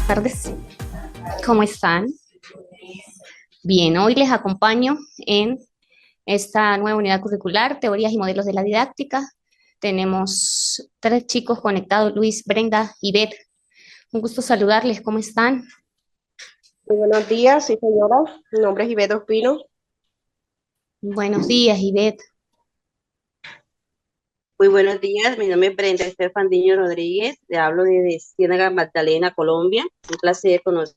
buenas tardes. ¿Cómo están? Bien, hoy les acompaño en esta nueva unidad curricular, Teorías y Modelos de la Didáctica. Tenemos tres chicos conectados, Luis, Brenda y Beth. Un gusto saludarles, ¿cómo están? Muy buenos días, sí señora. Mi nombre es Ivette Ospino. Buenos días, Ivette. Muy buenos días, mi nombre es Brenda Estefan Diño Rodríguez, le hablo desde Ciénaga Magdalena, Colombia. Un placer conocer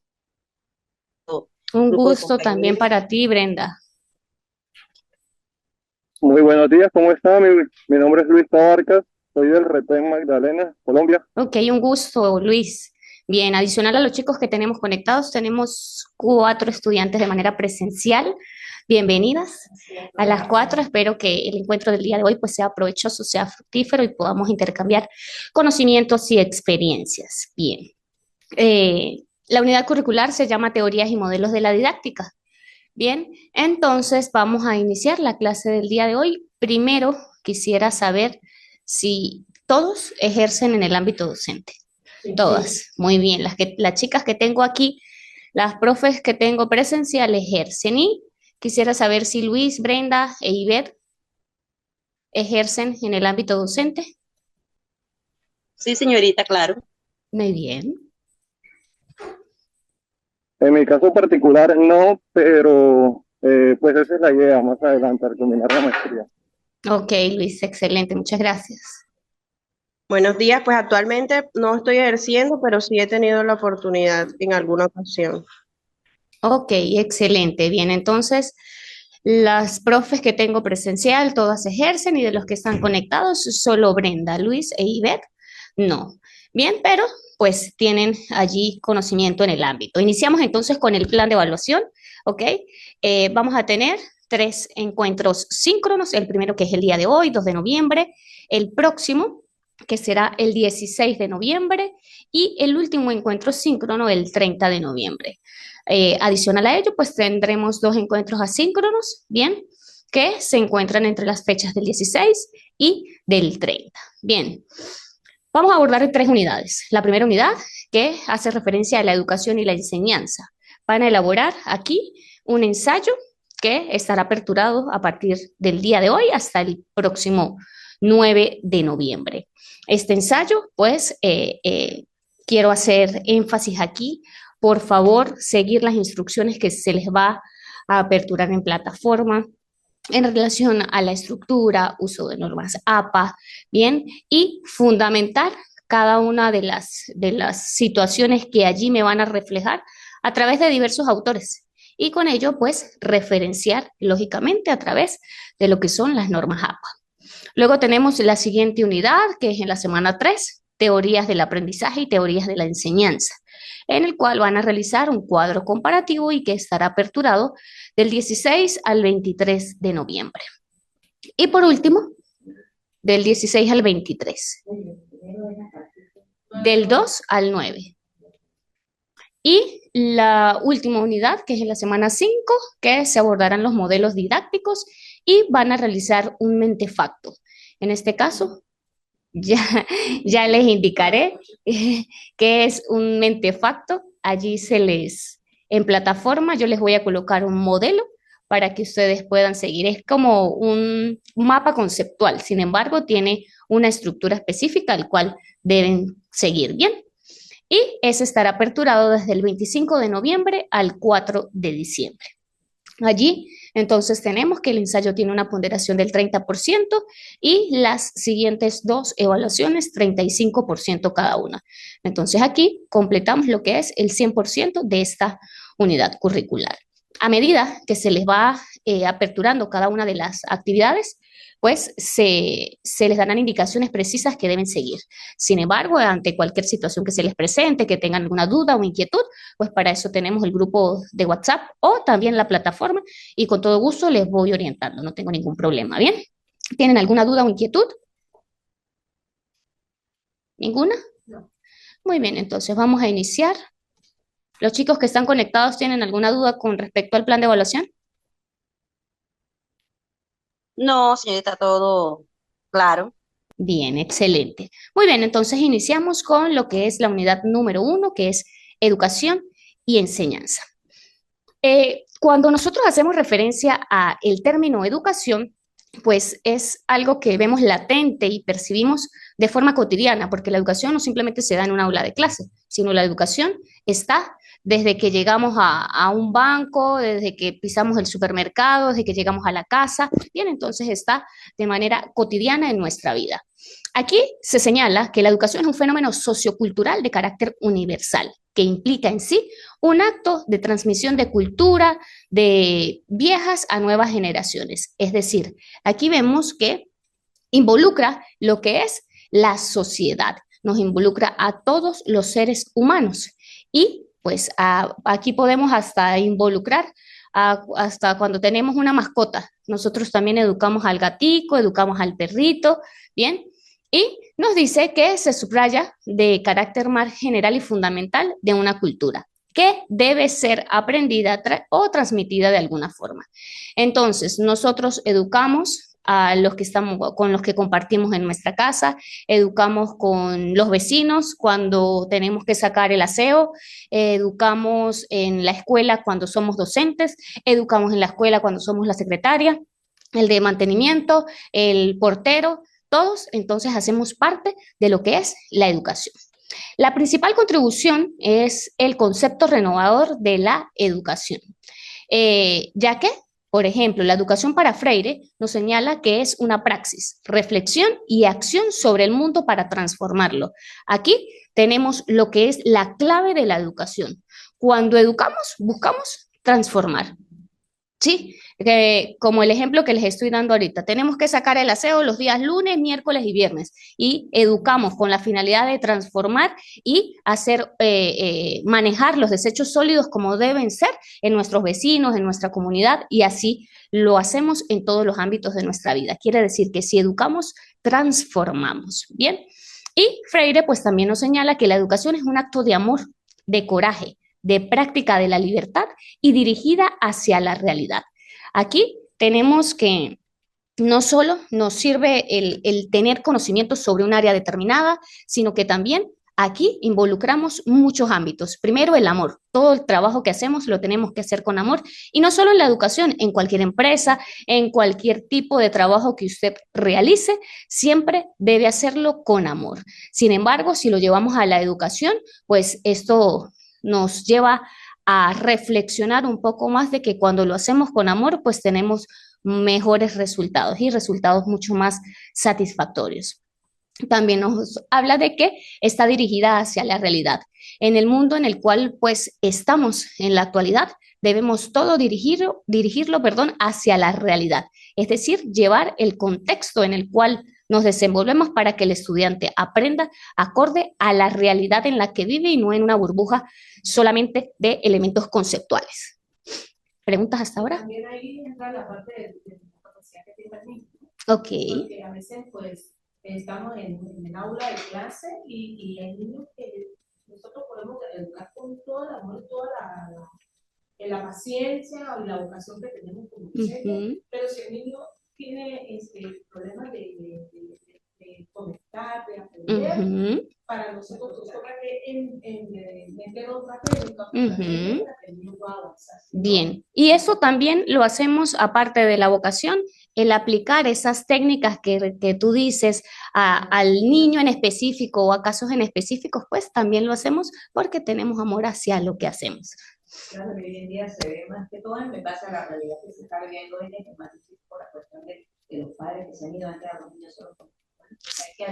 Un un grupo de gusto también compañeros. para ti, Brenda. Muy buenos días, ¿cómo está? Mi nombre es Luis Tabarcas, soy del Retén Magdalena, Colombia. Ok, un gusto, Luis. Bien, adicional a los chicos que tenemos conectados, tenemos cuatro estudiantes de manera presencial. Bienvenidas a las cuatro. Espero que el encuentro del día de hoy pues sea provechoso, sea fructífero y podamos intercambiar conocimientos y experiencias. Bien. La unidad curricular se llama Teorías y Modelos de la Didáctica. Bien, entonces vamos a iniciar la clase del día de hoy. Primero quisiera saber si todos ejercen en el ámbito docente. Todas, muy bien. Las chicas que tengo aquí, las profes que tengo presencial ejercen y quisiera saber si Luis, Brenda e Ivette ejercen en el ámbito docente. Sí, señorita, claro. Muy bien. En mi caso particular no, pero pues esa es la idea más adelante, al culminar la maestría. Ok, Luis, excelente, muchas gracias. Buenos días, pues actualmente no estoy ejerciendo, pero sí he tenido la oportunidad en alguna ocasión. Ok, excelente. Bien, entonces las profes que tengo presencial, todas ejercen y de los que están conectados, solo Brenda, Luis e Ivette, no. Bien, pero pues tienen allí conocimiento en el ámbito. Iniciamos entonces con el plan de evaluación, ¿ok? Vamos a tener tres encuentros síncronos, el primero que es el día de hoy, 2 de noviembre, el próximo, que será el 16 de noviembre, y el último encuentro síncrono el 30 de noviembre. Adicional a ello, pues tendremos dos encuentros asíncronos, bien, que se encuentran entre las fechas del 16 y del 30. Bien, vamos a abordar tres unidades. La primera unidad, que hace referencia a la educación y la enseñanza. Van a elaborar aquí un ensayo que estará aperturado a partir del día de hoy hasta el próximo 9 de noviembre. Este ensayo, pues, quiero hacer énfasis aquí. Por favor, seguir las instrucciones que se les va a aperturar en plataforma en relación a la estructura, uso de normas APA, bien, y fundamentar cada una de las situaciones que allí me van a reflejar a través de diversos autores. Y con ello, pues, referenciar lógicamente a través de lo que son las normas APA. Luego tenemos la siguiente unidad, que es en la semana 3, teorías del aprendizaje y teorías de la enseñanza, en el cual van a realizar un cuadro comparativo y que estará aperturado del 16 al 23 de noviembre. Y por último, del 16 al 23, del 2 al 9. Y la última unidad, que es en la semana 5, que se abordarán los modelos didácticos y van a realizar un mentefacto. En este caso, ya, ya les indicaré qué es un mentefacto. Allí en plataforma, yo les voy a colocar un modelo para que ustedes puedan seguir. Es como un mapa conceptual, sin embargo, tiene una estructura específica al cual deben seguir bien. Y ese estará aperturado desde el 25 de noviembre al 4 de diciembre. Allí, entonces, tenemos que el ensayo tiene una ponderación del 30% y las siguientes dos evaluaciones 35% cada una. Entonces, aquí completamos lo que es el 100% de esta unidad curricular. A medida que se les va aperturando cada una de las actividades, pues se les darán indicaciones precisas que deben seguir. Sin embargo, ante cualquier situación que se les presente, que tengan alguna duda o inquietud, pues para eso tenemos el grupo de WhatsApp o también la plataforma y con todo gusto les voy orientando, no tengo ningún problema, ¿bien? ¿Tienen alguna duda o inquietud? ¿Ninguna? Muy bien, entonces vamos a iniciar. ¿Los chicos que están conectados tienen alguna duda con respecto al plan de evaluación? No, señorita, todo claro. Bien, excelente. Muy bien, entonces iniciamos con lo que es la unidad número 1, que es educación y enseñanza. Cuando nosotros hacemos referencia a el término educación, pues es algo que vemos latente y percibimos de forma cotidiana, porque la educación no simplemente se da en un aula de clase, sino la educación está desde que llegamos a un banco, desde que pisamos el supermercado, desde que llegamos a la casa, bien, entonces está de manera cotidiana en nuestra vida. Aquí se señala que la educación es un fenómeno sociocultural de carácter universal, que implica en sí un acto de transmisión de cultura de viejas a nuevas generaciones. Es decir, aquí vemos que involucra lo que es la sociedad, nos involucra a todos los seres humanos y pues aquí podemos hasta involucrar hasta cuando tenemos una mascota. Nosotros también educamos al gatico, educamos al perrito, ¿bien? Y nos dice que se subraya de carácter más general y fundamental de una cultura, que debe ser aprendida o transmitida de alguna forma. Entonces, nosotros educamos a los que estamos, con los que compartimos en nuestra casa, educamos con los vecinos cuando tenemos que sacar el aseo, educamos en la escuela cuando somos docentes, educamos en la escuela cuando somos la secretaria, el de mantenimiento, el portero, todos entonces hacemos parte de lo que es la educación. La principal contribución es el concepto renovador de la educación, ya que, por ejemplo, la educación para Freire nos señala que es una praxis, reflexión y acción sobre el mundo para transformarlo. Aquí tenemos lo que es la clave de la educación. Cuando educamos, buscamos transformar. ¿Sí? Como el ejemplo que les estoy dando ahorita, tenemos que sacar el aseo los días lunes, miércoles y viernes y educamos con la finalidad de transformar y hacer, manejar los desechos sólidos como deben ser en nuestros vecinos, en nuestra comunidad y así lo hacemos en todos los ámbitos de nuestra vida. Quiere decir que si educamos, transformamos, ¿bien? Y Freire pues también nos señala que la educación es un acto de amor, de coraje, de práctica de la libertad y dirigida hacia la realidad. Aquí tenemos que no solo nos sirve el tener conocimiento sobre un área determinada, sino que también aquí involucramos muchos ámbitos. Primero, el amor. Todo el trabajo que hacemos lo tenemos que hacer con amor y no solo en la educación, en cualquier empresa, en cualquier tipo de trabajo que usted realice, siempre debe hacerlo con amor. Sin embargo, si lo llevamos a la educación, pues esto nos lleva a reflexionar un poco más de que cuando lo hacemos con amor, pues tenemos mejores resultados y resultados mucho más satisfactorios. También nos habla de que está dirigida hacia la realidad. En el mundo en el cual pues estamos en la actualidad, debemos todo dirigirlo, hacia la realidad. Es decir, llevar el contexto en el cual nos desenvolvemos para que el estudiante aprenda acorde a la realidad en la que vive y no en una burbuja solamente de elementos conceptuales. ¿Preguntas hasta ahora? También ahí entra la parte de la capacidad que tiene el niño. Ok. Porque a veces, pues, estamos en el aula de clase y hay niños que nosotros podemos educar con todo el amor, toda la paciencia y la educación que tenemos como docentes, pero si el niño tiene problemas de conectar, de aprender, para nosotros toca que meter otra técnica para que el niño pueda avanzar. Bien, y eso también lo hacemos aparte de la vocación, el aplicar esas técnicas que tú dices al niño en específico o a casos en específicos, pues también lo hacemos porque tenemos amor hacia lo que hacemos. Claro, que hoy en día se ve más que todo en base a la realidad que se está viviendo hoy, que es más difícil por la cuestión de los padres que se han ido antes a los niños solos. Hay que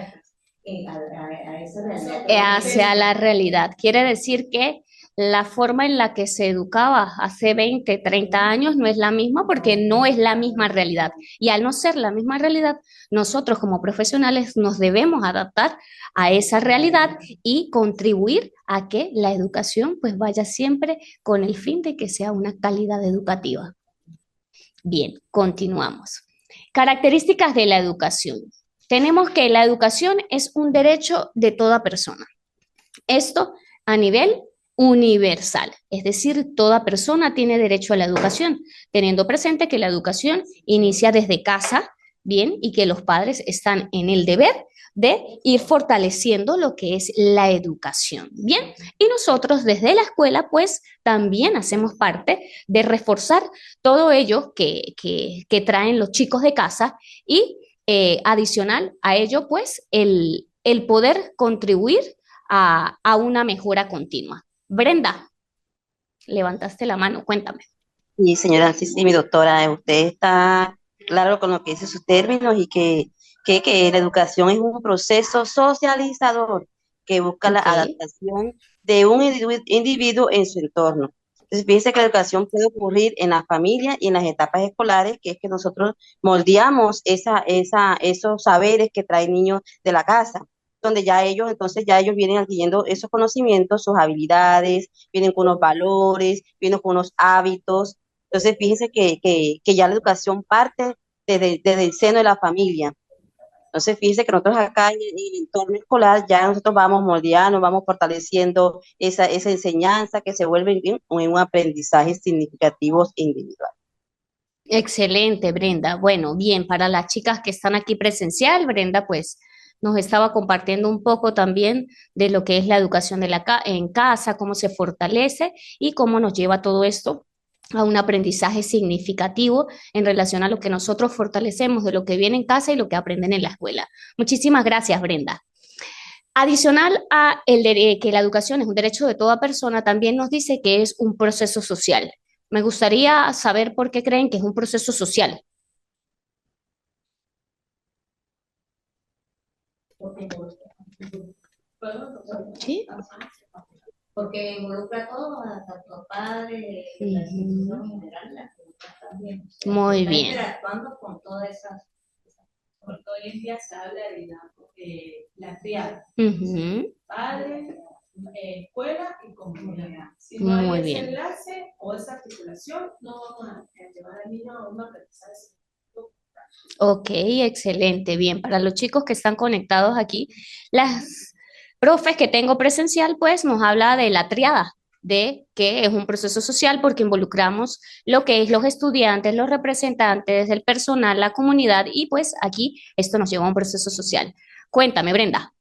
a esa realidad. Hacia la realidad. Quiere decir que la forma en la que se educaba hace 20, 30 años no es la misma porque no es la misma realidad. Y al no ser la misma realidad, nosotros como profesionales nos debemos adaptar a esa realidad y contribuir a que la educación pues vaya siempre con el fin de que sea una calidad educativa. Bien, continuamos. Características de la educación. Tenemos que la educación es un derecho de toda persona. Esto a nivel universal, es decir, toda persona tiene derecho a la educación, teniendo presente que la educación inicia desde casa, bien, y que los padres están en el deber de ir fortaleciendo lo que es la educación. Bien, y nosotros desde la escuela pues también hacemos parte de reforzar todo ello que traen los chicos de casa y adicional a ello pues el poder contribuir a una mejora continua. Brenda, levantaste la mano, cuéntame. Y señora, sí, sí, mi doctora, usted está claro con lo que dice sus términos y que la educación es un proceso socializador que busca la Ok, adaptación de un individuo en su entorno. Entonces, fíjese que la educación puede ocurrir en la familia y en las etapas escolares, que es que nosotros moldeamos esos saberes que traen niños de la casa, donde entonces ya ellos vienen adquiriendo esos conocimientos, sus habilidades, vienen con unos valores, vienen con unos hábitos. Entonces, fíjense que ya la educación parte desde el seno de la familia. Entonces, fíjense que nosotros acá en el entorno escolar ya nosotros vamos moldeando, vamos fortaleciendo esa enseñanza que se vuelve en un aprendizaje significativo e individual. excelente, Brenda. Bueno, bien, para las chicas que están aquí presencial, Brenda pues nos estaba compartiendo un poco también de lo que es la educación en casa, cómo se fortalece y cómo nos lleva todo esto a un aprendizaje significativo en relación a lo que nosotros fortalecemos de lo que viene en casa y lo que aprenden en la escuela. Muchísimas gracias, Brenda. Adicional a que la educación es un derecho de toda persona, también nos dice que es un proceso social. Me gustaría saber por qué creen que es un proceso social. ¿Sí? Porque involucra a todos, a tanto padres, la Ujú. institución en general, la comunidad también. O sea, Muy está bien. interactuando con todas esas. Porque hoy en día se habla de la triada, Ujú. padre, escuela y comunidad. Si no Muy hay ese bien. enlace o esa articulación, no vamos a llevar al niño a un aprendizaje. Ok, excelente. Bien, para los chicos que están conectados aquí, las profes que tengo presencial, pues nos habla de la triada, de que es un proceso social porque involucramos lo que es los estudiantes, los representantes, el personal, la comunidad y pues aquí esto nos lleva a un proceso social. Cuéntame, Brenda.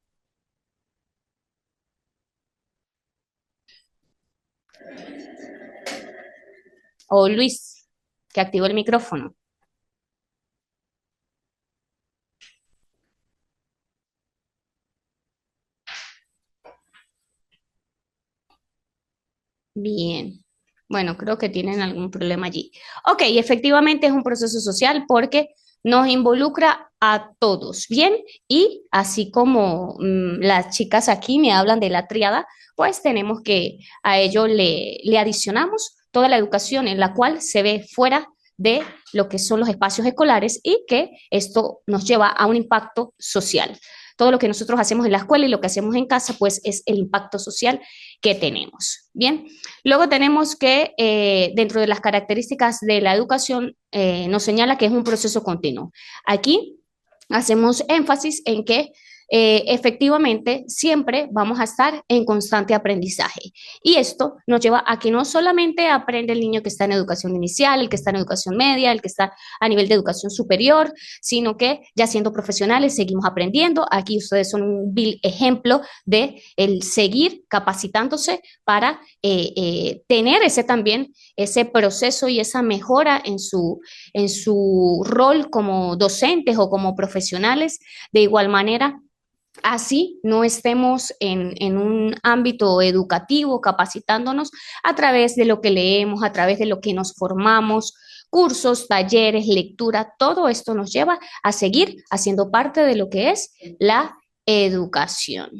O Luis, que activó el micrófono. Bien. Bueno, creo que tienen algún problema allí. Ok, efectivamente es un proceso social porque nos involucra a todos, ¿bien? Y así como las chicas aquí me hablan de la triada, pues tenemos que a ello le adicionamos toda la educación en la cual se ve fuera de lo que son los espacios escolares y que esto nos lleva a un impacto social. Todo lo que nosotros hacemos en la escuela y lo que hacemos en casa, pues es el impacto social que tenemos. Bien, luego tenemos que dentro de las características de la educación nos señala que es un proceso continuo. Aquí hacemos énfasis en que efectivamente siempre vamos a estar en constante aprendizaje. Y esto nos lleva a que no solamente aprende el niño que está en educación inicial, el que está en educación media, el que está a nivel de educación superior, sino que ya siendo profesionales seguimos aprendiendo. Aquí ustedes son un vil ejemplo de el seguir capacitándose para tener ese proceso y esa mejora en su rol como docentes o como profesionales. De igual manera, así no estemos en un ámbito educativo capacitándonos a través de lo que leemos, a través de lo que nos formamos, cursos, talleres, lectura, todo esto nos lleva a seguir haciendo parte de lo que es la educación.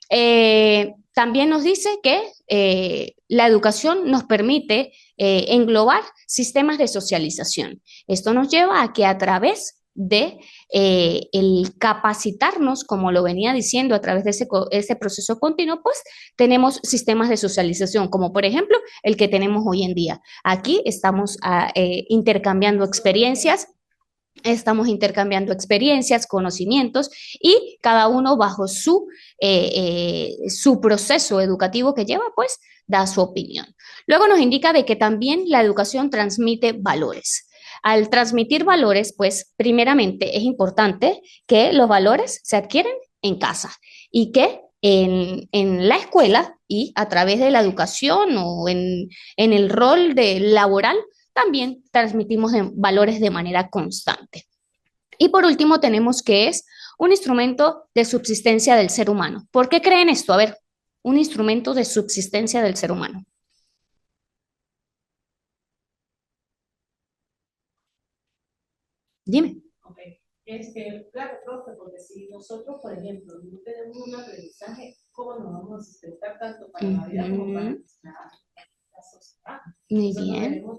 También nos dice que la educación nos permite englobar sistemas de socialización. Esto nos lleva a que a través de el capacitarnos, como lo venía diciendo, a través de ese proceso continuo, pues tenemos sistemas de socialización, como por ejemplo el que tenemos hoy en día. Aquí estamos intercambiando experiencias, conocimientos y cada uno bajo su proceso educativo que lleva, pues da su opinión. Luego nos indica de que también la educación transmite valores. Al transmitir valores, pues primeramente es importante que los valores se adquieren en casa y que en la escuela y a través de la educación o en el rol laboral también transmitimos valores de manera constante. Y por último tenemos que es un instrumento de subsistencia del ser humano. ¿Por qué creen esto? A ver, un instrumento de subsistencia del ser humano. Dime. Okay. Claro, profe, porque si nosotros, por ejemplo, no tenemos un aprendizaje, ¿cómo nos vamos a sustentar tanto para la vida como para la sociedad? Muy Nosotros bien. debemos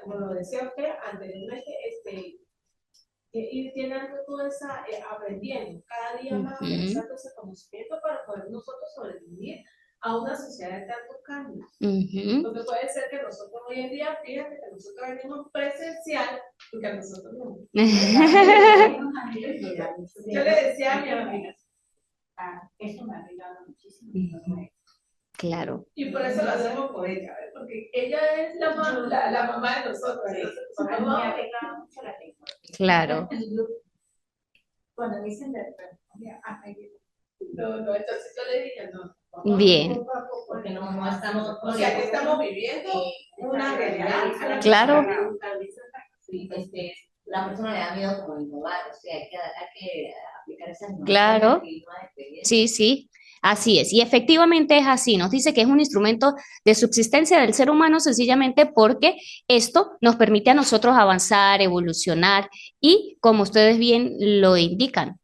como lo decía usted anteriormente, ir llenando toda esa, aprendiendo cada día más, utilizando ese conocimiento para poder nosotros sobrevivir a una sociedad de tantos cambios. Porque puede ser que nosotros hoy en día, fíjate que nosotros venimos presencial y que a nosotros no. Yo le decía a mi amiga, eso me ha ayudado muchísimo. Claro. Y por eso lo hacemos por ella, ¿ves? Porque ella es la mamá de nosotros. A mí me ha pegado mucho la tecnología. Claro. Cuando dicen de no, entonces yo le dije, no. Bien. Porque no estamos, o sea, que estamos viviendo una realidad. Claro. Sí, la persona le da miedo como innovar, o sea, hay que aplicar esas Claro. Sí, sí. Así es, y efectivamente es así. Nos dice que es un instrumento de subsistencia del ser humano sencillamente porque esto nos permite a nosotros avanzar, evolucionar y, como ustedes bien lo indican,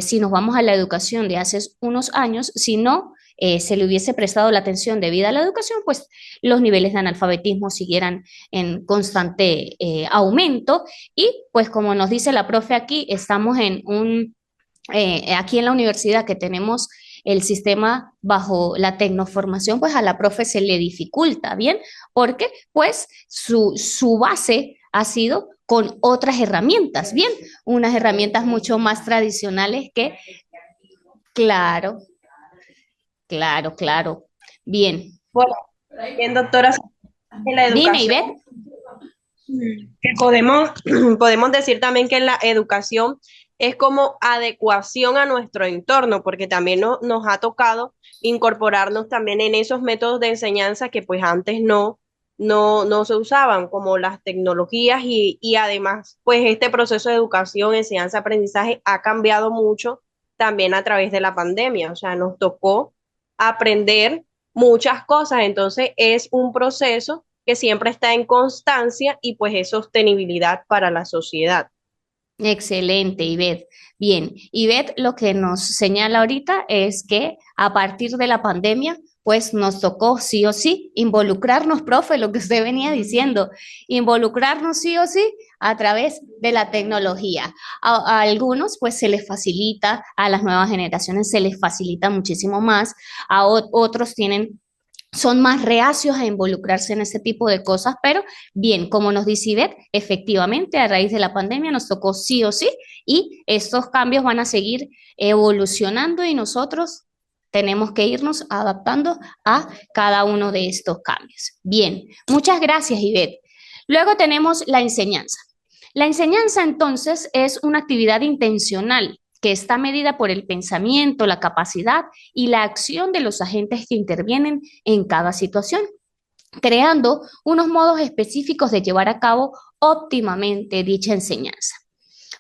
si nos vamos a la educación de hace unos años, si no se le hubiese prestado la atención debida a la educación, pues los niveles de analfabetismo siguieran en constante aumento y, pues como nos dice la profe aquí, estamos aquí en la universidad que tenemos el sistema bajo la tecnoformación, pues a la profe se le dificulta, ¿bien? Porque pues su base ha sido con otras herramientas, ¿bien? Unas herramientas mucho más tradicionales que, claro, claro. Bien. Bueno, bien, doctora, en la educación. Dime, Ivette. Que podemos decir también que la educación es como adecuación a nuestro entorno, porque también nos ha tocado incorporarnos también en esos métodos de enseñanza que pues antes no se usaban, como las tecnologías y además pues este proceso de educación, enseñanza, aprendizaje ha cambiado mucho también a través de la pandemia, o sea, nos tocó aprender muchas cosas, entonces es un proceso que siempre está en constancia y pues es sostenibilidad para la sociedad. Excelente, Ivette. Bien, Ivette lo que nos señala ahorita es que a partir de la pandemia, pues nos tocó sí o sí involucrarnos, profe, lo que usted venía diciendo, involucrarnos sí o sí a través de la tecnología. A algunos pues se les facilita, a las nuevas generaciones se les facilita muchísimo más, a otros son más reacios a involucrarse en ese tipo de cosas, pero bien, como nos dice Ivette, efectivamente a raíz de la pandemia nos tocó sí o sí y estos cambios van a seguir evolucionando y nosotros tenemos que irnos adaptando a cada uno de estos cambios. Bien, muchas gracias Ivette. Luego tenemos la enseñanza. La enseñanza entonces es una actividad intencional que está medida por el pensamiento, la capacidad y la acción de los agentes que intervienen en cada situación, creando unos modos específicos de llevar a cabo óptimamente dicha enseñanza.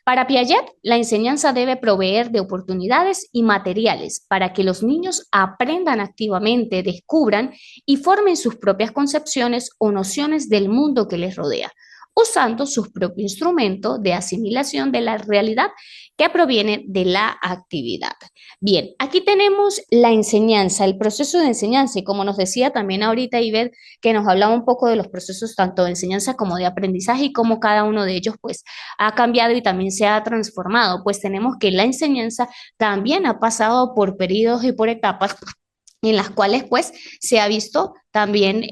Para Piaget, la enseñanza debe proveer de oportunidades y materiales para que los niños aprendan activamente, descubran y formen sus propias concepciones o nociones del mundo que les rodea, usando sus propios instrumentos de asimilación de la realidad que proviene de la actividad. Bien, aquí tenemos la enseñanza, el proceso de enseñanza, y como nos decía también ahorita Ivette, que nos hablaba un poco de los procesos tanto de enseñanza como de aprendizaje y cómo cada uno de ellos pues ha cambiado y también se ha transformado, pues tenemos que la enseñanza también ha pasado por periodos y por etapas en las cuales pues se ha visto también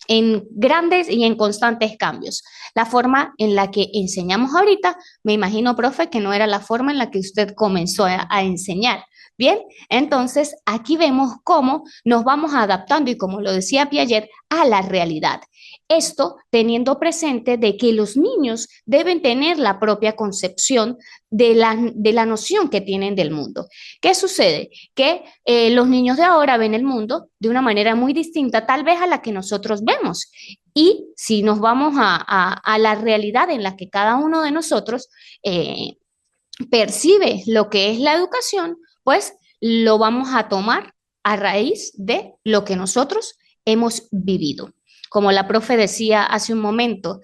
en grandes y en constantes cambios. La forma en la que enseñamos ahorita, me imagino, profe, que no era la forma en la que usted comenzó a enseñar. Bien, entonces aquí vemos cómo nos vamos adaptando y como lo decía Piaget, a la realidad. Esto teniendo presente de que los niños deben tener la propia concepción de la noción que tienen del mundo. ¿Qué sucede? Que los niños de ahora ven el mundo de una manera muy distinta, tal vez a la que nosotros vemos. Y si nos vamos a la realidad en la que cada uno de nosotros percibe lo que es la educación, pues lo vamos a tomar a raíz de lo que nosotros hemos vivido. Como la profe decía hace un momento,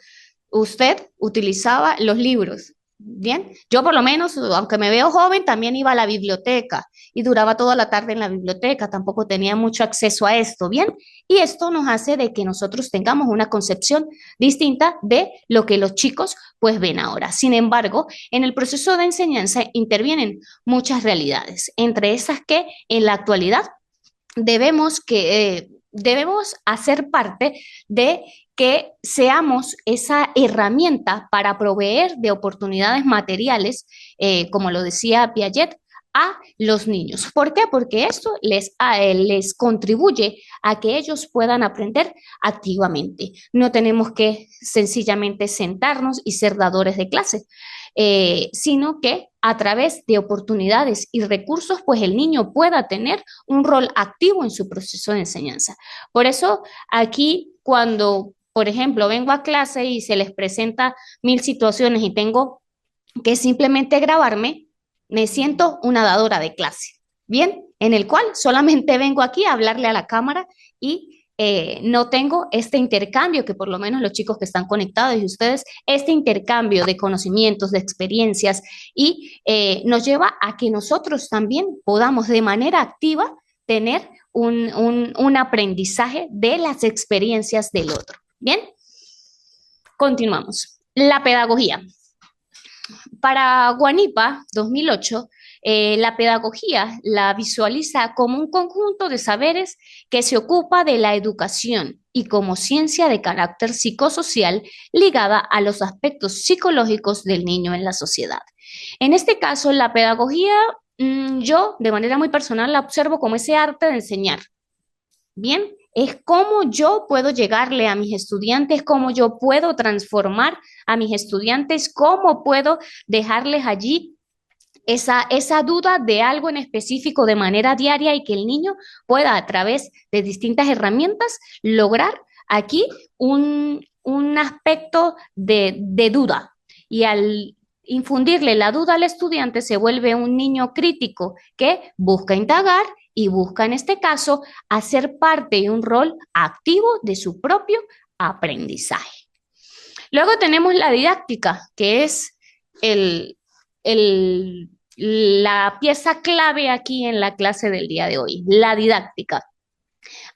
usted utilizaba los libros. Bien, yo por lo menos, aunque me veo joven, también iba a la biblioteca y duraba toda la tarde en la biblioteca, tampoco tenía mucho acceso a esto, bien, y esto nos hace de que nosotros tengamos una concepción distinta de lo que los chicos pues ven ahora. Sin embargo, en el proceso de enseñanza intervienen muchas realidades, entre esas que en la actualidad debemos hacer parte de que seamos esa herramienta para proveer de oportunidades materiales, como lo decía Piaget, a los niños. ¿Por qué? Porque esto les contribuye a que ellos puedan aprender activamente. No tenemos que sencillamente sentarnos y ser dadores de clase, sino que a través de oportunidades y recursos, pues el niño pueda tener un rol activo en su proceso de enseñanza. Por eso aquí cuando, por ejemplo, vengo a clase y se les presenta 1000 situaciones y tengo que simplemente grabarme, me siento una dadora de clase, ¿bien? En el cual solamente vengo aquí a hablarle a la cámara y no tengo este intercambio que por lo menos los chicos que están conectados y ustedes, este intercambio de conocimientos, de experiencias y nos lleva a que nosotros también podamos de manera activa tener un aprendizaje de las experiencias del otro. Bien, continuamos. La pedagogía. Para Guanipa 2008, la pedagogía la visualiza como un conjunto de saberes que se ocupa de la educación y como ciencia de carácter psicosocial ligada a los aspectos psicológicos del niño en la sociedad. En este caso, la pedagogía, yo de manera muy personal la observo como ese arte de enseñar. Bien, es cómo yo puedo llegarle a mis estudiantes, cómo yo puedo transformar a mis estudiantes, cómo puedo dejarles allí esa duda de algo en específico de manera diaria y que el niño pueda a través de distintas herramientas lograr aquí un aspecto de duda. Y al infundirle la duda al estudiante se vuelve un niño crítico que busca indagar y busca en este caso hacer parte de un rol activo de su propio aprendizaje. Luego tenemos la didáctica, que es la pieza clave aquí en la clase del día de hoy, la didáctica.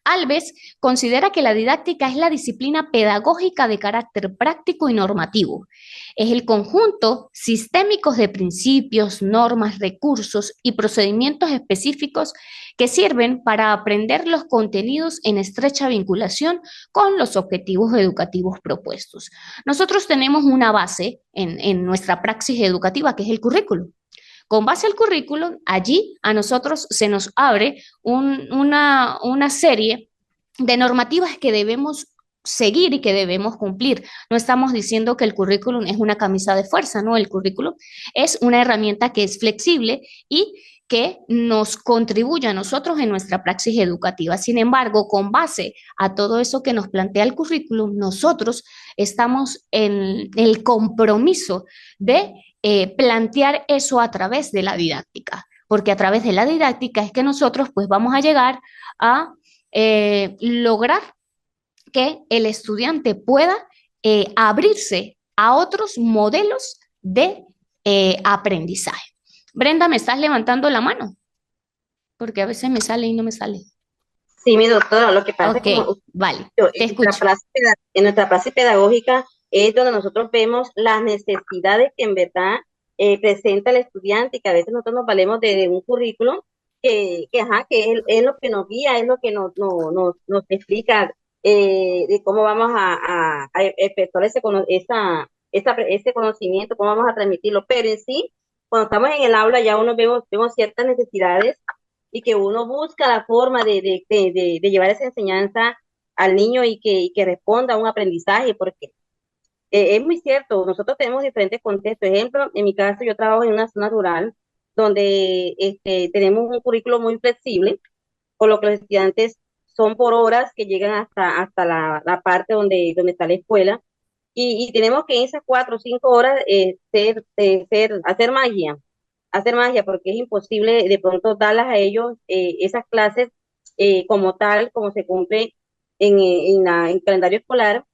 Alves considera que la didáctica es la disciplina pedagógica de carácter práctico y normativo. Es el conjunto sistémico de principios, normas, recursos y procedimientos específicos que sirven para aprender los contenidos en estrecha vinculación con los objetivos educativos propuestos. Nosotros tenemos una base en nuestra praxis educativa, que es el currículum. Con base al currículum, allí a nosotros se nos abre una serie de normativas que debemos seguir y que debemos cumplir. No estamos diciendo que el currículum es una camisa de fuerza, no, el currículum es una herramienta que es flexible y que nos contribuye a nosotros en nuestra praxis educativa. Sin embargo, con base a todo eso que nos plantea el currículum, nosotros estamos en el compromiso de plantear eso a través de la didáctica, porque a través de la didáctica es que nosotros pues vamos a llegar a lograr que el estudiante pueda abrirse a otros modelos de aprendizaje. Brenda, ¿me estás levantando la mano? Porque a veces me sale y no me sale. Sí, mi doctora, lo que pasa okay, es que vale, te escucho. En nuestra clase pedagógica es donde nosotros vemos las necesidades que en verdad presenta el estudiante y que a veces nosotros nos valemos de un currículum que es lo que nos guía, es lo que nos explica de cómo vamos a efectuar ese conocimiento, cómo vamos a transmitirlo. Pero en sí, cuando estamos en el aula ya vemos ciertas necesidades y que uno busca la forma de llevar esa enseñanza al niño y que responda a un aprendizaje, porque es muy cierto, nosotros tenemos diferentes contextos. Ejemplo, en mi caso yo trabajo en una zona rural donde tenemos un currículo muy flexible, por lo que los estudiantes son por horas que llegan hasta la parte donde está la escuela y tenemos que en esas 4 o 5 horas hacer magia, porque es imposible de pronto darlas a ellos esas clases como tal, como se cumple en el calendario escolar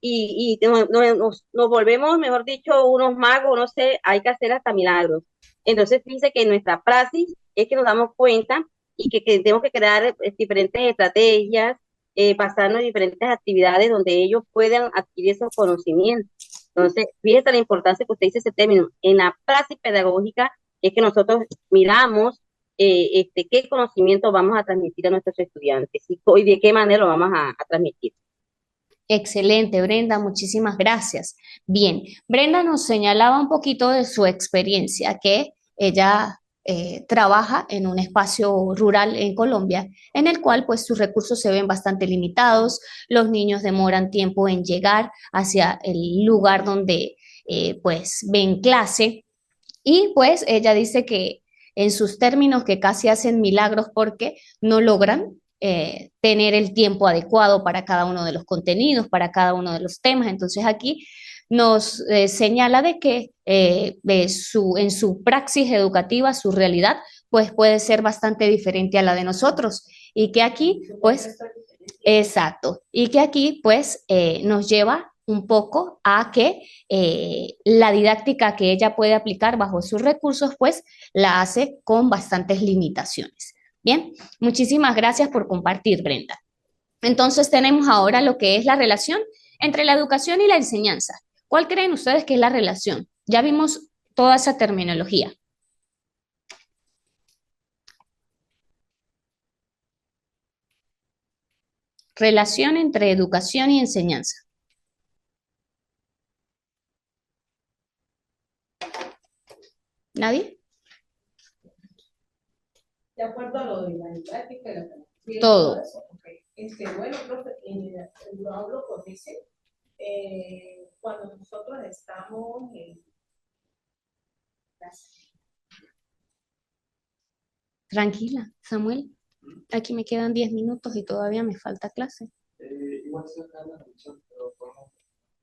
y nos volvemos, mejor dicho, unos magos, no sé, hay que hacer hasta milagros. Entonces, dice que nuestra praxis es que nos damos cuenta y que tenemos que crear diferentes estrategias, pasarnos en diferentes actividades donde ellos puedan adquirir esos conocimientos. Entonces, fíjese la importancia que usted dice ese término. En la praxis pedagógica es que nosotros miramos qué conocimiento vamos a transmitir a nuestros estudiantes y de qué manera lo vamos a transmitir. Excelente, Brenda, muchísimas gracias. Bien, Brenda nos señalaba un poquito de su experiencia, que ella trabaja en un espacio rural en Colombia, en el cual pues sus recursos se ven bastante limitados, los niños demoran tiempo en llegar hacia el lugar donde pues ven clase y pues ella dice que en sus términos que casi hacen milagros porque no logran tener el tiempo adecuado para cada uno de los contenidos, para cada uno de los temas. Entonces aquí nos señala de que en su praxis educativa, su realidad, pues puede ser bastante diferente a la de nosotros y que aquí, pues, exacto, y que aquí, pues, nos lleva un poco a que la didáctica que ella puede aplicar bajo sus recursos, pues la hace con bastantes limitaciones. Bien, muchísimas gracias por compartir, Brenda. Entonces tenemos ahora lo que es la relación entre la educación y la enseñanza. ¿Cuál creen ustedes que es la relación? Ya vimos toda esa terminología. Relación entre educación y enseñanza. ¿Nadie? De acuerdo a lo de la didáctica y la pedagogía y Todo. eso, okay. Bueno, profe, yo hablo con ese, cuando nosotros estamos en clase. Tranquila, Samuel. Aquí me quedan 10 minutos y todavía me falta clase.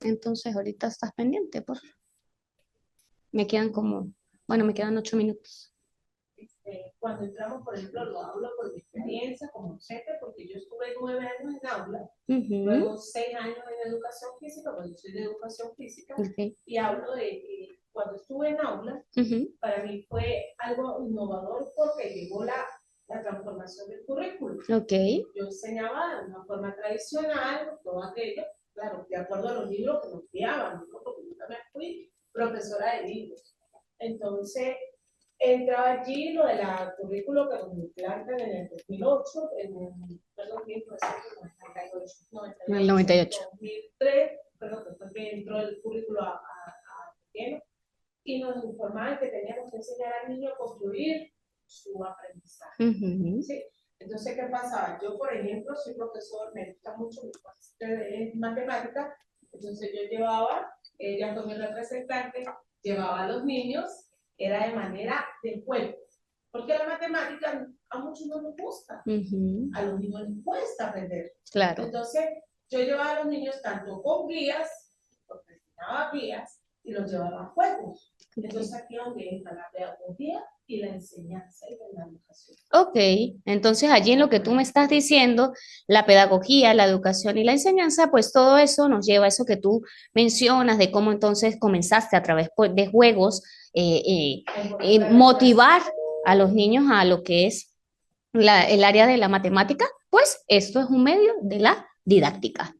Entonces, ahorita estás pendiente, por favor. Me quedan me quedan 8 minutos. Cuando entramos, por ejemplo, lo hablo por mi experiencia como docente, porque yo estuve 9 años en aula, luego 6 años en educación física, porque yo soy de educación física, y hablo de que cuando estuve en aula, para mí fue algo innovador porque llegó la transformación del currículum. Yo enseñaba de una forma tradicional, todo aquello, claro, de acuerdo a los libros que nos guiaban, ¿no? Porque yo también fui profesora de libros. Entonces, entraba allí lo de la currículo que nos implantan en el 2008, en el 2003, perdón, después que entró el currículo a lleno, y nos informaban que teníamos que enseñar al niño a construir su aprendizaje. ¿Sí? Entonces, ¿qué pasaba? Yo, por ejemplo, soy profesor, me gusta mucho mi parte de matemática, entonces yo llevaba, ya con mi representante, llevaba a los niños, era de manera de juego, porque la matemática a muchos no les gusta, a los niños les cuesta aprender. Claro. Entonces, yo llevaba a los niños tanto con guías, porque enseñaba guías, y los llevaba a juegos. Entonces, aquí es donde entra la pedagogía y la enseñanza y la educación. Ok, entonces allí en lo que tú me estás diciendo, la pedagogía, la educación y la enseñanza, pues todo eso nos lleva a eso que tú mencionas de cómo entonces comenzaste a través de juegos, motivar a los niños a lo que es el área de la matemática, pues esto es un medio de la didáctica.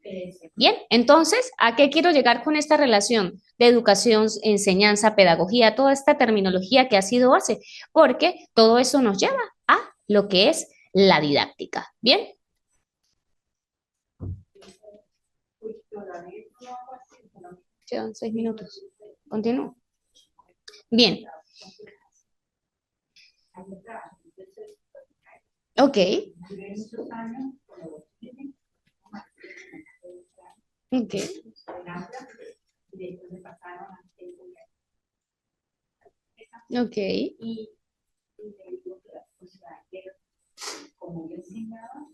Bien, entonces, ¿a qué quiero llegar con esta relación de educación, enseñanza, pedagogía, toda esta terminología que ha sido base? Porque todo eso nos lleva a lo que es la didáctica. ¿Bien? Quedan 6 minutos. Continúo. Bien. Ok. Ok, en aula, y después me pasaron a ok, y me dijo que, o sea, que como yo enseñaba,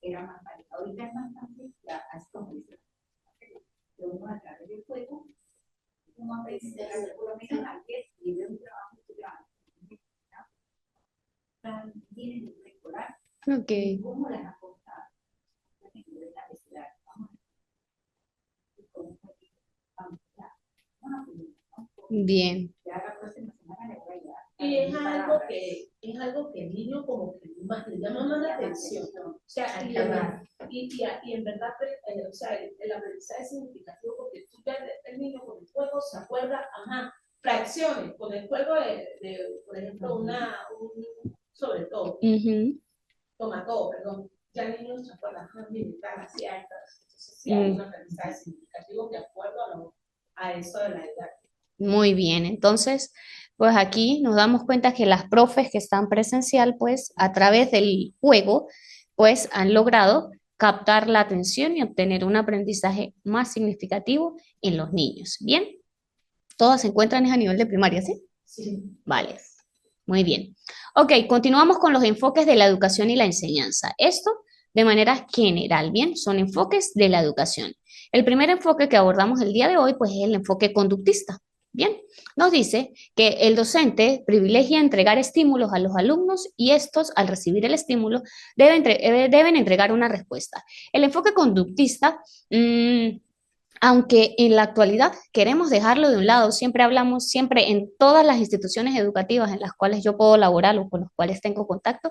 era más fácil. Ahorita es más fácil, ya, así como dice, que uno a través del juego, uno aprende a hacer, por lo menos antes, y de un trabajo que tienen el escolar, ok. cómo las aporta la necesidad, vamos a Bien. ya la próxima semana le voy a llevar. Y es algo que el niño como que más le llama más la atención. O sea, y en verdad, o sea, el aprendizaje es significativo porque tú ves el niño con el juego se acuerda, ajá, fracciones, con el juego por ejemplo, sobre todo, toma todo, perdón, ya el niño se acuerda, ajá, militar, hacía estas, entonces sí hay un aprendizaje significativo de acuerdo a eso de la edad. Muy bien, entonces, pues aquí nos damos cuenta que las profes que están presencial, pues a través del juego, pues han logrado captar la atención y obtener un aprendizaje más significativo en los niños. Bien, todas se encuentran a nivel de primaria, ¿sí? Sí. Vale, muy bien. Ok, continuamos con los enfoques de la educación y la enseñanza. Esto de manera general, ¿bien? Son enfoques de la educación. El primer enfoque que abordamos el día de hoy, pues es el enfoque conductista. Bien, nos dice que el docente privilegia entregar estímulos a los alumnos y estos, al recibir el estímulo, deben entregar una respuesta. El enfoque conductista, aunque en la actualidad queremos dejarlo de un lado, siempre hablamos, siempre en todas las instituciones educativas en las cuales yo puedo laborar o con los cuales tengo contacto,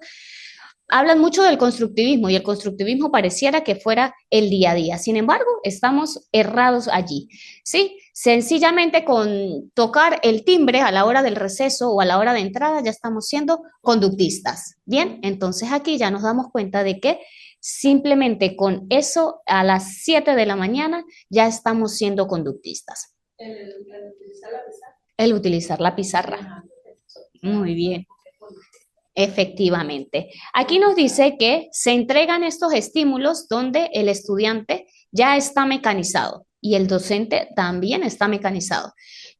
hablan mucho del constructivismo y el constructivismo pareciera que fuera el día a día. Sin embargo, estamos errados allí. Sí, sencillamente con tocar el timbre a la hora del receso o a la hora de entrada ya estamos siendo conductistas. Bien, entonces aquí ya nos damos cuenta de que simplemente con eso a las 7 de la mañana ya estamos siendo conductistas. El utilizar la pizarra. El utilizar la pizarra. Muy bien. Efectivamente. Aquí nos dice que se entregan estos estímulos donde el estudiante ya está mecanizado y el docente también está mecanizado.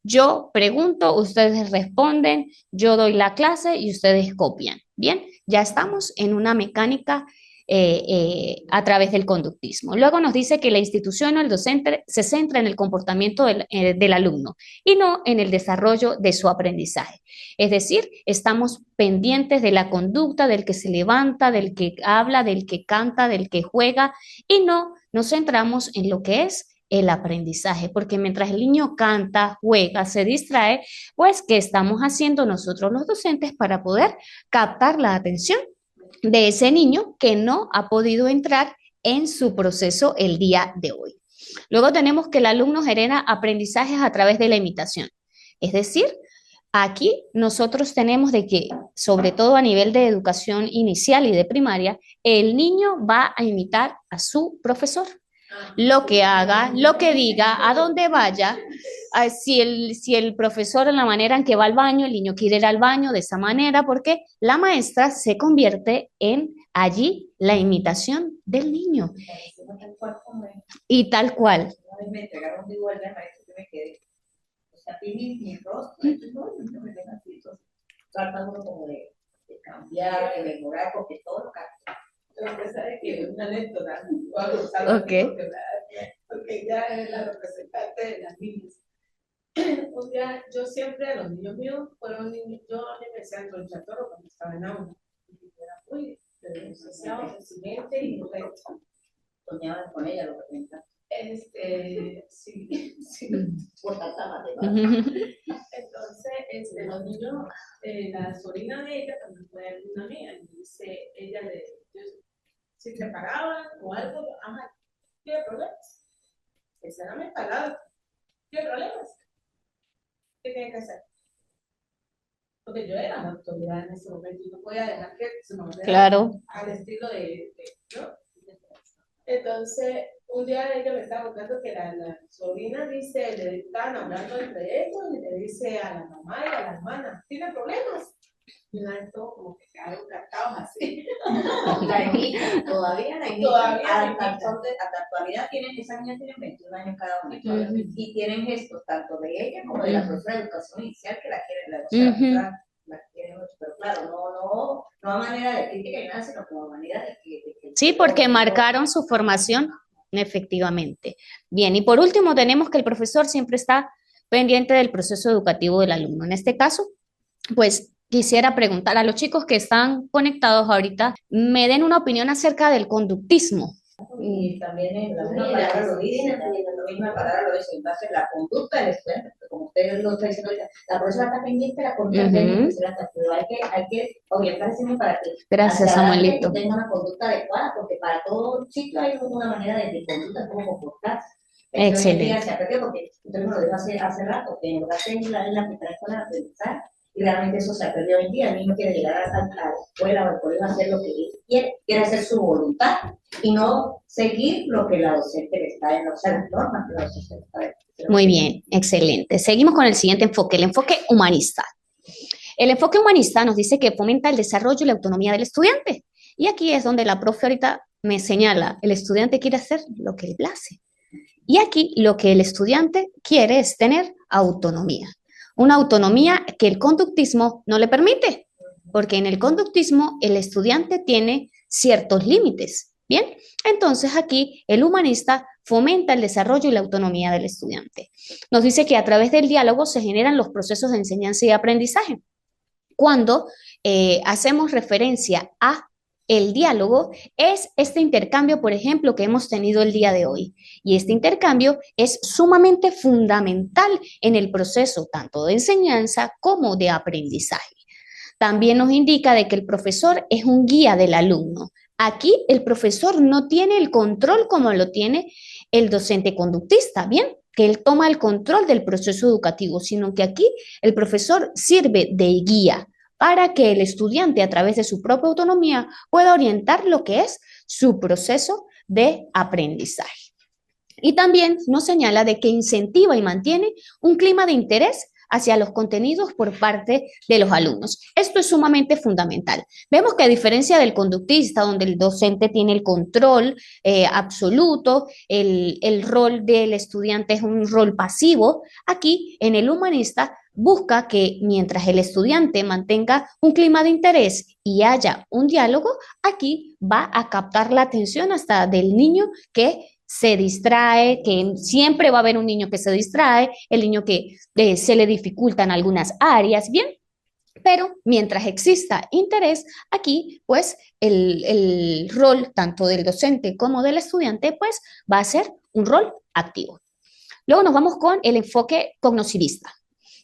Yo pregunto, ustedes responden, yo doy la clase y ustedes copian. Bien, ya estamos en una mecánica a través del conductismo. Luego nos dice que la institución o el docente se centra en el comportamiento del alumno y no en el desarrollo de su aprendizaje. Es decir, estamos pendientes de la conducta del que se levanta, del que habla, del que canta, del que juega y no nos centramos en lo que es el aprendizaje, porque mientras el niño canta, juega, se distrae, pues, ¿qué estamos haciendo nosotros los docentes para poder captar la atención de ese niño que no ha podido entrar en su proceso el día de hoy? Luego tenemos que el alumno genera aprendizajes a través de la imitación, es decir, aquí nosotros tenemos de que, sobre todo a nivel de educación inicial y de primaria, el niño va a imitar a su profesor. Lo que haga, lo que diga, a dónde vaya, si el profesor en la manera en que va al baño, el niño quiere ir al baño de esa manera, porque la maestra se convierte en allí la imitación del niño. Y tal cual. Me entregaron igual de maestro que me quedé. A ti mi rostro, no me ven así, entonces trata uno como de cambiar, de mejorar, porque todo lo cambia. Lo que sabe que es una anécdota, Ok. Porque ella es la representante de las niñas. Un día, yo siempre, los niños míos fueron niños, yo me decía el Tronchatoro cuando estaba en aula. Y era muy social, exigente y correcto. Soñaba con ella, lo que piensa. Sí, sí. Por tanta matemática. Entonces, los niños, la sobrina de ella también fue alumna mía, y dice, ella si se paraban o algo, ajá, ¿tiene problemas? Esa era mi palabra, ¿tiene problemas? ¿Qué tiene que hacer? Porque yo era la autoridad en ese momento y no podía dejar que se me Claro. al estilo ¿no? Entonces, un día ella me estaba contando que la sobrina dice, le estaban hablando entre ellos y le dice a la mamá y a la hermana, ¿tiene problemas? No es todo como que quedaron captados así. La imitan, todavía la imitan. Todavía la Hasta imitan. la actualidad esas niñas tienen 21 años cada una. Ujú. Y tienen gestos tanto de ella como de la profesora de educación inicial que la quieren, la Ujú. profesora la quieren mucho. Pero claro, no a manera de crítica y nada, sino como a manera de que Sí, porque marcaron su formación, efectivamente. Bien, y por último tenemos que el profesor siempre está pendiente del proceso educativo del alumno. En este caso, pues quisiera preguntar a los chicos que están conectados ahorita, me den una opinión acerca del conductismo. Y también en la misma palabra lo dice, la misma palabra lo dice, entonces la conducta del estudiante, porque como usted lo está diciendo ahorita, la profesora está pendiente de la conducta del estudiante, pero hay que orientarse para que Gracias, Samuelito. tenga una conducta adecuada, porque para todo sitio hay una manera de conducta, cómo comportarse. Excelente. Se ha perdido porque usted me lo dijo hace rato, que en lugar de ir a la primera escuela de aprendizaje, y realmente eso se ha perdido hoy en día. El niño quiere llegar a la escuela o al colegio a hacer lo que él quiere hacer su voluntad y no seguir lo que la docente le está en las normas que la docente le está en. Muy bien, excelente. Seguimos con el siguiente enfoque, el enfoque humanista. El enfoque humanista nos dice que fomenta el desarrollo y la autonomía del estudiante. Y aquí es donde la profe ahorita me señala, el estudiante quiere hacer lo que le place. Y aquí lo que el estudiante quiere es tener autonomía. Una autonomía que el conductismo no le permite, porque en el conductismo el estudiante tiene ciertos límites. Bien, entonces aquí el humanista fomenta el desarrollo y la autonomía del estudiante. Nos dice que a través del diálogo se generan los procesos de enseñanza y aprendizaje. Cuando hacemos referencia a el diálogo, es este intercambio, por ejemplo, que hemos tenido el día de hoy. Y este intercambio es sumamente fundamental en el proceso tanto de enseñanza como de aprendizaje. También nos indica de que el profesor es un guía del alumno. Aquí el profesor no tiene el control como lo tiene el docente conductista, ¿bien? Que él toma el control del proceso educativo, sino que aquí el profesor sirve de guía para que el estudiante a través de su propia autonomía pueda orientar lo que es su proceso de aprendizaje. Y también nos señala de que incentiva y mantiene un clima de interés hacia los contenidos por parte de los alumnos. Esto es sumamente fundamental. Vemos que a diferencia del conductista, donde el docente tiene el control absoluto, el rol del estudiante es un rol pasivo, aquí en el humanista busca que mientras el estudiante mantenga un clima de interés y haya un diálogo, aquí va a captar la atención hasta del niño que se distrae, que siempre va a haber un niño que se distrae, el niño que se le dificultan algunas áreas, bien, pero mientras exista interés, aquí pues el rol tanto del docente como del estudiante pues va a ser un rol activo. Luego nos vamos con el enfoque cognoscitivista.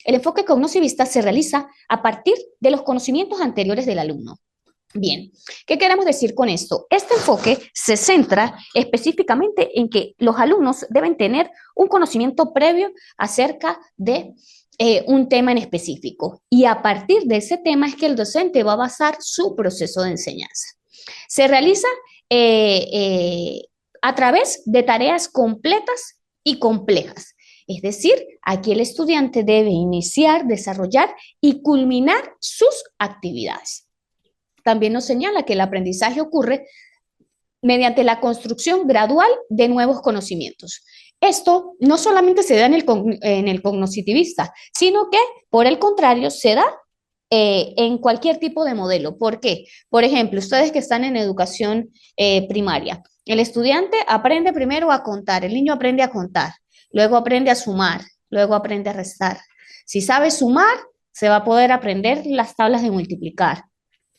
El enfoque cognoscitivista se realiza a partir de los conocimientos anteriores del alumno. Bien, ¿qué queremos decir con esto? Este enfoque se centra específicamente en que los alumnos deben tener un conocimiento previo acerca de un tema en específico y a partir de ese tema es que el docente va a basar su proceso de enseñanza. Se realiza a través de tareas completas y complejas. Es decir, aquí el estudiante debe iniciar, desarrollar y culminar sus actividades. También nos señala que el aprendizaje ocurre mediante la construcción gradual de nuevos conocimientos. Esto no solamente se da en el cognoscitivista, sino que, por el contrario, se da en cualquier tipo de modelo. ¿Por qué? Por ejemplo, ustedes que están en educación primaria, el estudiante aprende primero a contar, el niño aprende a contar, luego aprende a sumar, luego aprende a restar. Si sabe sumar, se va a poder aprender las tablas de multiplicar.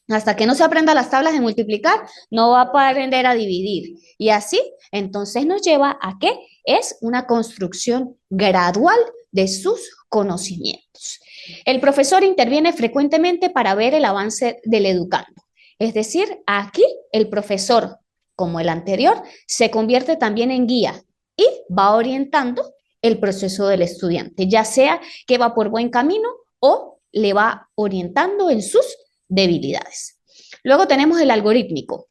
Hasta que no se aprenda las tablas de multiplicar, no va a aprender a dividir. Y así, entonces nos lleva a que es una construcción gradual de sus conocimientos. El profesor interviene frecuentemente para ver el avance del educando. Es decir, aquí el profesor, como el anterior, se convierte también en guía y va orientando el proceso del estudiante, ya sea que va por buen camino o le va orientando en sus debilidades. Luego tenemos el algorítmico.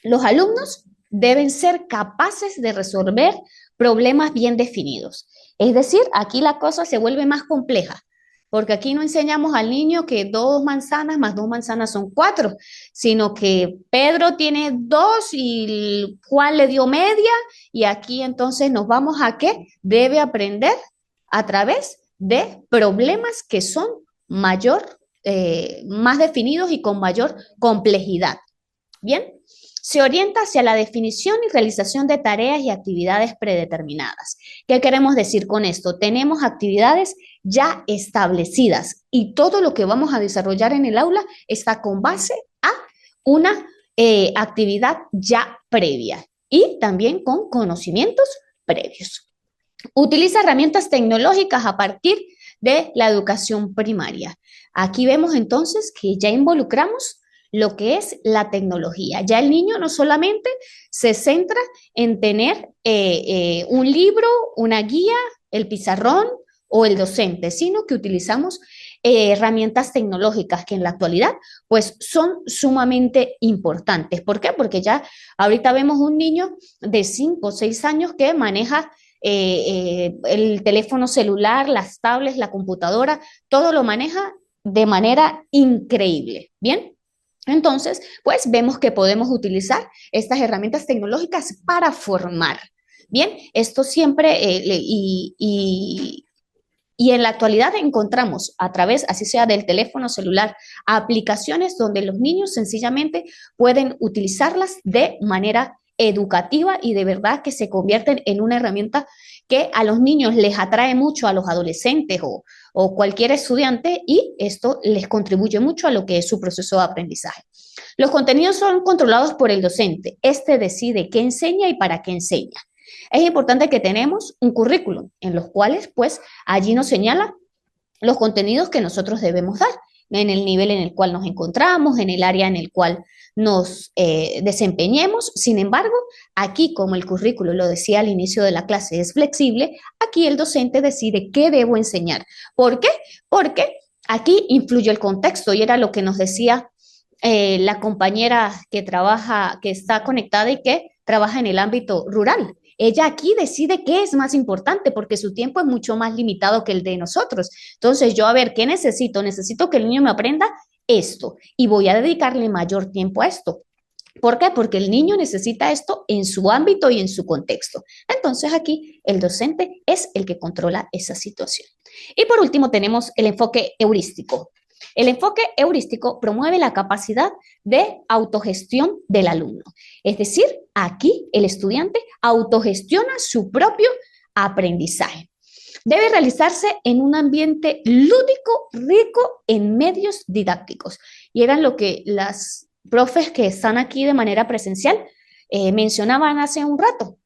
Los alumnos deben ser capaces de resolver problemas bien definidos. Es decir, aquí la cosa se vuelve más compleja. porque aquí no enseñamos al niño que 2 manzanas más 2 manzanas son 4, sino que Pedro tiene 2 y Juan le dio media, y aquí entonces nos vamos a que debe aprender a través de problemas que son más definidos y con mayor complejidad. Bien, se orienta hacia la definición y realización de tareas y actividades predeterminadas. ¿Qué queremos decir con esto? Tenemos actividades ya establecidas y todo lo que vamos a desarrollar en el aula está con base a una actividad ya previa y también con conocimientos previos. Utiliza herramientas tecnológicas a partir de la educación primaria. Aquí vemos entonces que ya involucramos lo que es la tecnología. Ya el niño no solamente se centra en tener un libro, una guía, el pizarrón o el docente, sino que utilizamos herramientas tecnológicas que en la actualidad pues son sumamente importantes. ¿Por qué? Porque ya ahorita vemos un niño de 5 o 6 años que maneja el teléfono celular, las tablets, la computadora, todo lo maneja de manera increíble. Bien, entonces, pues vemos que podemos utilizar estas herramientas tecnológicas para formar. Bien, esto siempre y en la actualidad encontramos a través, así sea del teléfono celular, aplicaciones donde los niños sencillamente pueden utilizarlas de manera educativa y de verdad que se convierten en una herramienta que a los niños les atrae mucho, a los adolescentes o cualquier estudiante, y esto les contribuye mucho a lo que es su proceso de aprendizaje. Los contenidos son controlados por el docente. Este decide qué enseña y para qué enseña. Es importante que tenemos un currículum en los cuales, pues, allí nos señala los contenidos que nosotros debemos dar, en el nivel en el cual nos encontramos, en el área en el cual nos desempeñemos. Sin embargo, aquí, como el currículo lo decía al inicio de la clase, es flexible, aquí el docente decide qué debo enseñar. ¿Por qué? Porque aquí influye el contexto, y era lo que nos decía la compañera que trabaja, que está conectada y que trabaja en el ámbito rural. Ella aquí decide qué es más importante porque su tiempo es mucho más limitado que el de nosotros. Entonces, yo, a ver, ¿qué necesito? Necesito que el niño me aprenda esto y voy a dedicarle mayor tiempo a esto. ¿Por qué? Porque el niño necesita esto en su ámbito y en su contexto. Entonces, aquí el docente es el que controla esa situación. Y por último, tenemos el enfoque heurístico. El enfoque heurístico promueve la capacidad de autogestión del alumno. Es decir, aquí el estudiante autogestiona su propio aprendizaje. Debe realizarse en un ambiente lúdico, rico en medios didácticos. Y eran lo que las profes que están aquí de manera presencial mencionaban hace un rato,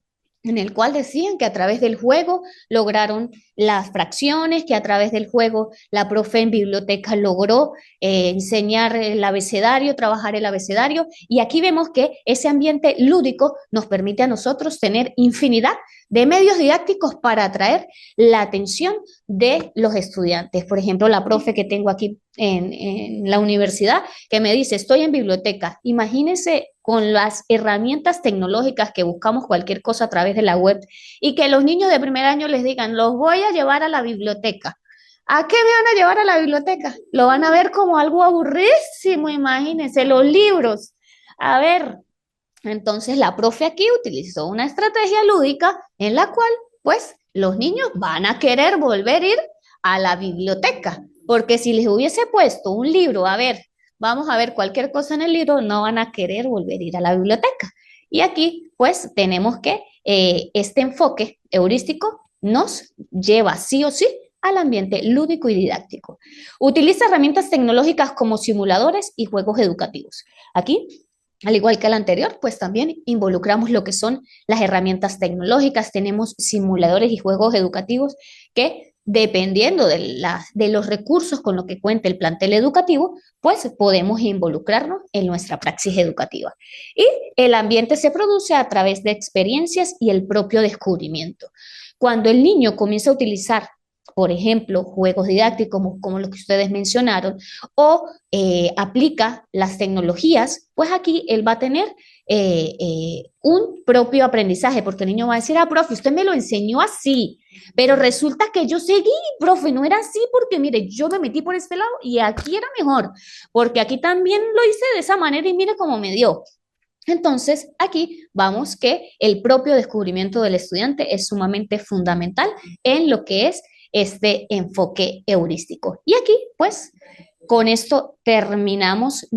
en el cual decían que a través del juego lograron las fracciones, que a través del juego la profe en biblioteca logró enseñar el abecedario, trabajar el abecedario, y aquí vemos que ese ambiente lúdico nos permite a nosotros tener infinidad de medios didácticos para atraer la atención de los estudiantes. Por ejemplo, la profe que tengo aquí en la universidad, que me dice, estoy en biblioteca. Imagínense con las herramientas tecnológicas que buscamos cualquier cosa a través de la web y que los niños de primer año les digan, los voy a llevar a la biblioteca. ¿A qué me van a llevar a la biblioteca? Lo van a ver como algo aburrísimo, imagínense, los libros. A ver, entonces la profe aquí utilizó una estrategia lúdica en la cual, pues, los niños van a querer volver a ir a la biblioteca, porque si les hubiese puesto un libro, a ver, vamos a ver cualquier cosa en el libro, no van a querer volver a ir a la biblioteca. Y aquí, pues, tenemos que este enfoque heurístico nos lleva sí o sí al ambiente lúdico y didáctico. Utiliza herramientas tecnológicas como simuladores y juegos educativos. Aquí, al igual que el anterior, pues también involucramos lo que son las herramientas tecnológicas. Tenemos simuladores y juegos educativos que, dependiendo de los recursos con los que cuente el plantel educativo, pues podemos involucrarnos en nuestra praxis educativa. Y el ambiente se produce a través de experiencias y el propio descubrimiento. Cuando el niño comienza a utilizar por ejemplo, juegos didácticos como los que ustedes mencionaron, o aplica las tecnologías, pues aquí él va a tener un propio aprendizaje, porque el niño va a decir, profe, usted me lo enseñó así, pero resulta que yo seguí, profe, no era así, porque mire, yo me metí por este lado y aquí era mejor, porque aquí también lo hice de esa manera y mire cómo me dio. Entonces, aquí vamos que el propio descubrimiento del estudiante es sumamente fundamental en lo que es este enfoque heurístico. Y aquí, pues, con esto terminamos,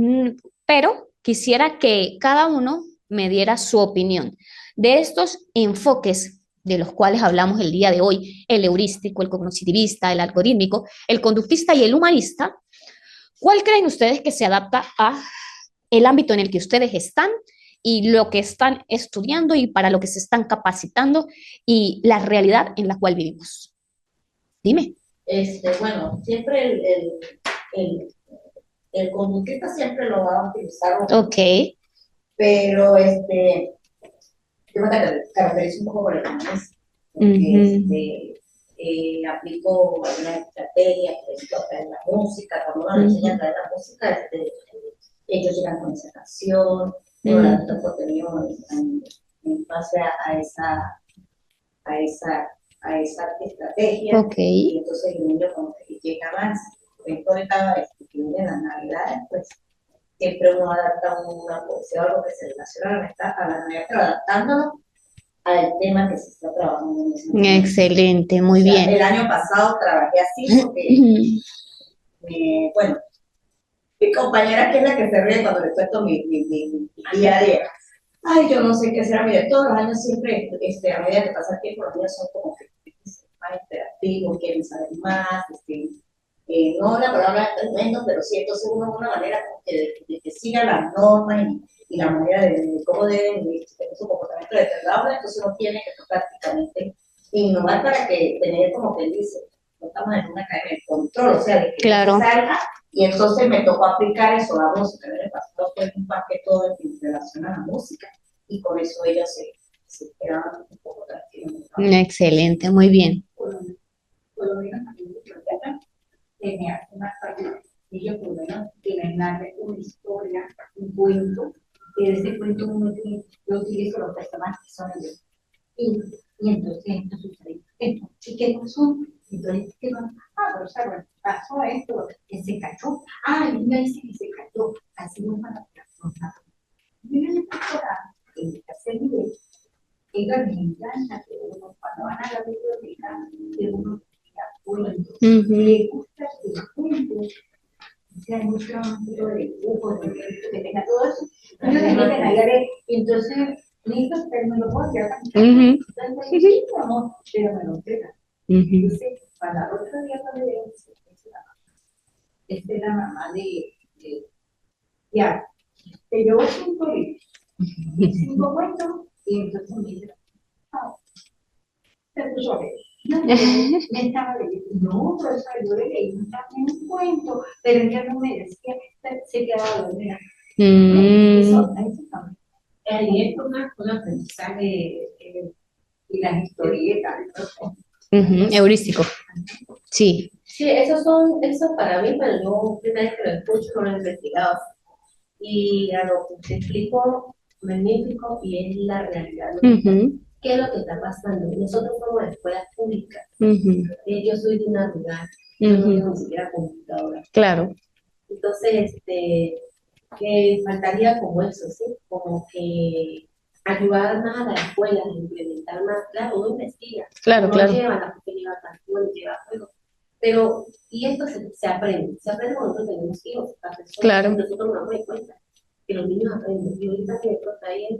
pero quisiera que cada uno me diera su opinión de estos enfoques de los cuales hablamos el día de hoy, el heurístico, el cognitivista, el algorítmico, el conductista y el humanista. ¿Cuál creen ustedes que se adapta a el ámbito en el que ustedes están y lo que están estudiando y para lo que se están capacitando y la realidad en la cual vivimos? Dime. Bueno, siempre el conductista siempre lo va a utilizar, Ok. pero yo me caracterizo un poco por el inglés, porque aplico una estrategia, por ejemplo, en la música, cuando uno le enseña a traer la música, ellos llegan con esa canción, uno le da contenido en base a esa estrategia, y entonces el niño como que llega más. Por ejemplo, ahorita en las navidades, pues siempre uno adapta una poesía o algo que se relaciona a la Navidad, pero adaptándolo al tema que se está trabajando en ese momento. Excelente, muy bien. El año pasado trabajé así porque, bueno, mi compañera, que es la que se ríe cuando le cuento mi día a día. Ay, yo no sé qué será. Mire, todos los años siempre, a medida que pasa el tiempo, los niños son como que más interactivos, quieren saber más, no la palabra es tremendo, pero sí, entonces uno de una manera como que de que siga las normas y la manera de cómo deben tener su comportamiento determinado, entonces uno tiene que prácticamente innovar para que tener, como que dice, no estamos en una cadena de control, o sea, de que claro. salga, y entonces me tocó aplicar eso a la música. En el pasado fue un paquete todo en relación a la música, y con eso ellos se quedaban un poco tranquilos. Excelente, muy bien. Por lo menos a mí me hace más fácil. Ellos por lo menos tienen una historia, un cuento, y de ese cuento yo utilizo los personajes que son ellos. Y entonces esto sucede. Esto, ¿y qué pasó? Entonces, ¿qué pasó? Pero bueno, pasó esto, que se cayó. Mira, dice que se cayó. Así no van a transformar. Mira la temporada, en el tercer nivel, ellos les encanta que uno, cuando van a la biblioteca, que uno le gusta que el cuento sea mucho de dibujo, que tenga todo eso. Ellos le meten ahí a ver, y entonces, listo, pero me lo puedo quedar también. Entonces, sí, vamos, pero me lo entregan. Entonces, para el otro día cuando le esta es la mamá de ya, te llevo 5 libros, 5 cuentos, y entonces me dice, se puso a ver. Me estaba leyendo, no, profesor, yo le leí también un cuento, pero ella no me decía, se quedaba dormida. Eso también. Ahí es un aprendizaje y las historietas. Heurístico. Sí. Sí, eso para mí, pero yo primera vez que lo escucho, no lo he investigado. Y a lo que te explico, magnífico, y es la realidad. ¿Qué es lo que está pasando? Nosotros somos escuelas públicas. Yo soy de una rural, no tengo ni siquiera computadora. Claro. Entonces, que faltaría como eso, ¿sí? Como que ayudar más a las escuelas, implementar más, claro, uno investiga. Claro, no lleva la porque lleva canción, lleva juego. Pero, y esto se aprende cuando nosotros tenemos hijos, claro. Nosotros nos damos cuenta que los niños aprenden. Y ahorita que está ahí,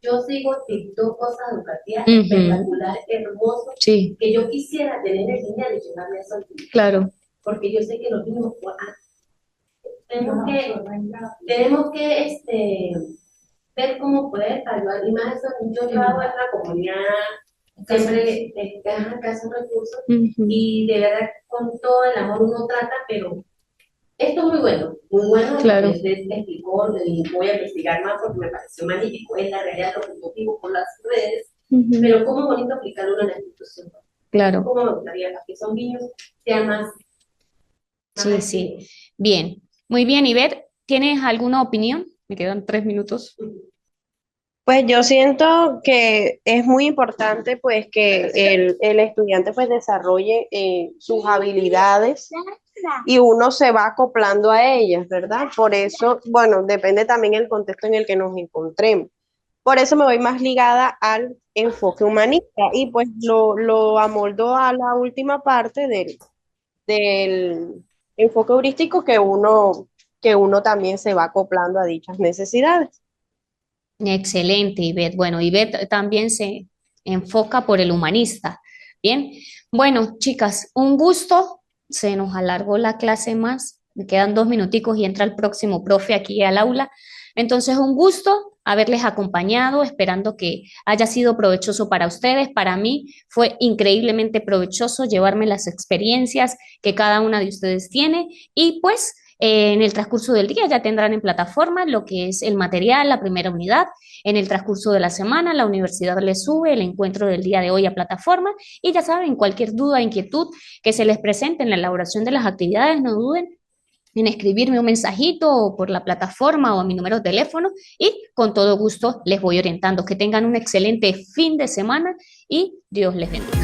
yo sigo TikTok, cosas educativas espectaculares, hermosos, sí, que yo quisiera tener el niño de llevarme a esos niños. Claro. Porque yo sé que los niños tenemos que ver cómo poder ayudar, y más eso, yo hago en la comunidad, siempre que hacen recursos, y de verdad con todo el amor uno trata, pero esto es muy bueno, claro. Lo que usted explicó, y voy a investigar más porque me pareció magnífico, es la realidad, lo que yo vivo por las redes, pero cómo bonito aplicarlo en la institución. Claro. como me gustaría que son niños sean más Sí, sí. Bien. Muy bien, Ivette, ¿tienes alguna opinión? Me quedan 3 minutos. Pues yo siento que es muy importante pues que el estudiante pues desarrolle sus habilidades y uno se va acoplando a ellas, ¿verdad? Por eso, bueno, depende también el contexto en el que nos encontremos. Por eso me voy más ligada al enfoque humanista y pues lo amoldo a la última parte del enfoque heurístico que uno también se va acoplando a dichas necesidades. Excelente, Ivette. Bueno, Ivette también se enfoca por el humanista. Bien. Bueno, chicas, un gusto. Se nos alargó la clase más. Me quedan 2 minuticos y entra el próximo profe aquí al aula. Entonces, un gusto haberles acompañado, esperando que haya sido provechoso para ustedes. Para mí fue increíblemente provechoso llevarme las experiencias que cada una de ustedes tiene y pues en el transcurso del día ya tendrán en plataforma lo que es el material, la primera unidad. En el transcurso de la semana, la universidad les sube el encuentro del día de hoy a plataforma y ya saben, cualquier duda, inquietud que se les presente en la elaboración de las actividades, no duden en escribirme un mensajito o por la plataforma o a mi número de teléfono y con todo gusto les voy orientando. Que tengan un excelente fin de semana y Dios les bendiga.